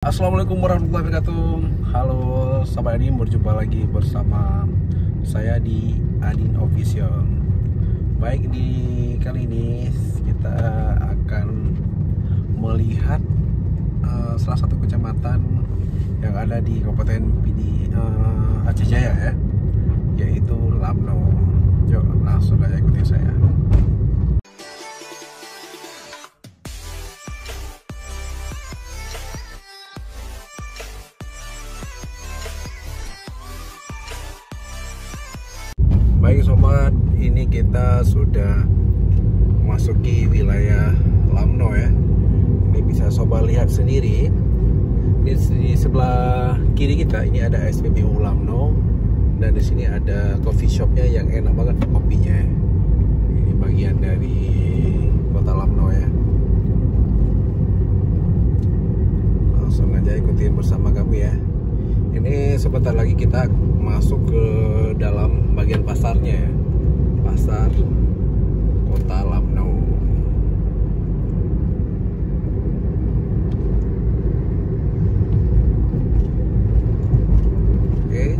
Assalamualaikum warahmatullahi wabarakatuh. Halo Sobat Adin, berjumpa lagi bersama saya di Adin Official. Baik, di kali ini kita akan melihat salah satu kecamatan yang ada di Kabupaten PD Aceh Jaya ya, yaitu Lamno. Yuk langsung aja ikutin saya. Baik sobat, ini kita sudah memasuki wilayah Lamno ya. Ini bisa sobat lihat sendiri. Di sebelah kiri kita ini ada SPBU Lamno, dan di sini ada coffee shopnya yang enak banget kopinya. Ini bagian dari kota Lamno ya. Langsung aja ikutin bersama kami ya. Ini sebentar lagi kita masuk ke dalam bagian pasarnya ya. Pasar kota Lamno. Oke.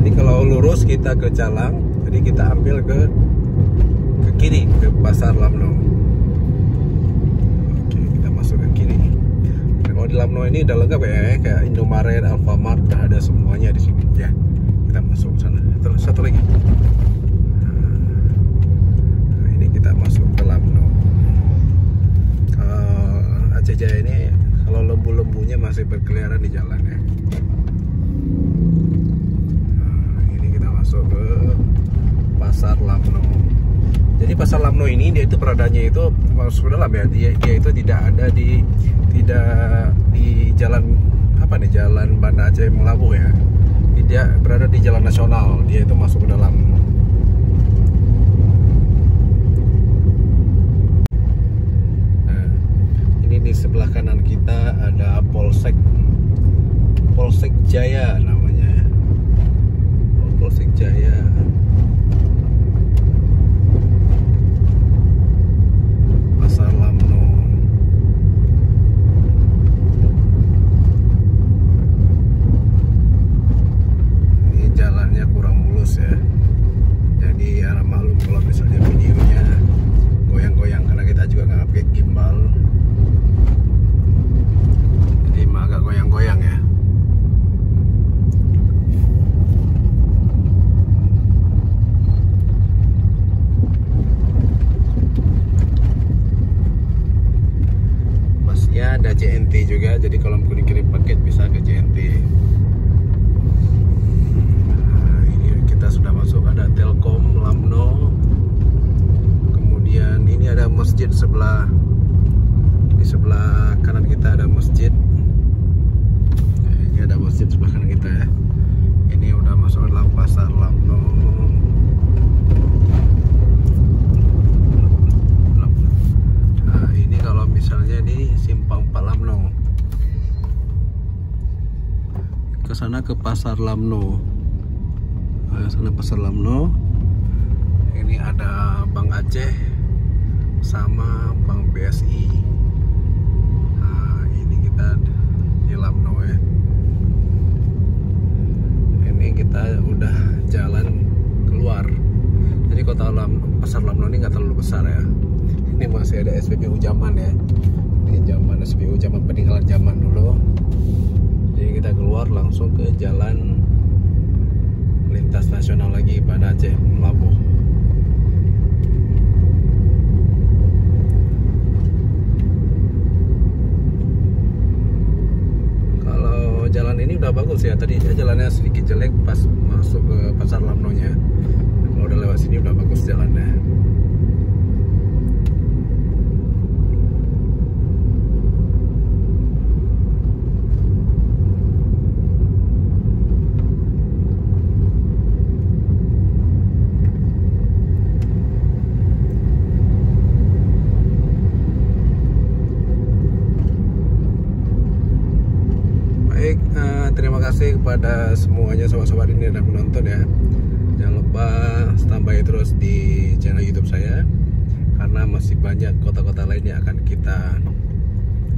Jadi kalau lurus kita ke Calang, jadi kita ambil ke kiri ke pasar Lamno. Oke, kita masuk ke kiri. Kalau di Lamno ini udah lengkap ya, kayak Indomaret, Alfamart, udah ada semuanya di sini ya. Kita masuk ke sana. Terus satu lagi. Nah, ini kita masuk ke Lamno. Aceh Jaya ini kalau lembu-lembunya masih berkeliaran di jalan ya. Nah, ini kita masuk ke pasar Lamno. Jadi pasar Lamno ini dia itu beradanya itu masuk ke dalam ya. Dia itu tidak ada di jalan apa nih, jalan Banda Aceh Melabuh ya. Dia berada di jalan nasional. Dia itu masuk ke dalam. Nah, ini di sebelah kanan kita ada Polsek Jaya namanya. Polsek Jaya. Pasar Lamno. Ini jalannya kurang mulus ya. Jadi harap maklum kalau misalnya videonya goyang-goyang, karena kita juga nggak pakai gimbal. Jadi agak goyang-goyang ya. Ya, ada JNT juga, jadi kalau mau dikirim paket bisa ke JNT. Nah, ini kita sudah masuk, ada Telkom Lamno. Kemudian ini ada masjid sebelah, di sebelah kanan kita ada masjid. Ini ada masjid sebelah kanan kita ya. Ini udah masuk dalam pasar Lamno. Kalau misalnya di Simpang 4 Lamno, ke sana ke pasar Lamno. Sana pasar Lamno. Ini ada Bank Aceh sama Bank BSI. Nah, ini kita di Lamno ya. Ini kita udah jalan keluar. Jadi kota Lamno, pasar Lamno ini nggak terlalu besar ya. Ini masih ada SPBU zaman ya. Ini zaman SPBU zaman peninggalan zaman dulu. Jadi kita keluar langsung ke jalan lintas nasional lagi Banda Aceh Melabuh. Kalau jalan ini udah bagus ya. Tadi jalannya sedikit jelek pas masuk ke pasar Lamno-nya. Kalau udah lewat sini udah bagus jalannya. Terima kasih kepada semuanya sobat-sobat ini yang menonton ya. Jangan lupa standby terus di channel YouTube saya, karena masih banyak kota-kota lain yang akan kita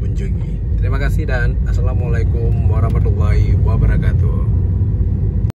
kunjungi. Terima kasih dan assalamualaikum warahmatullahi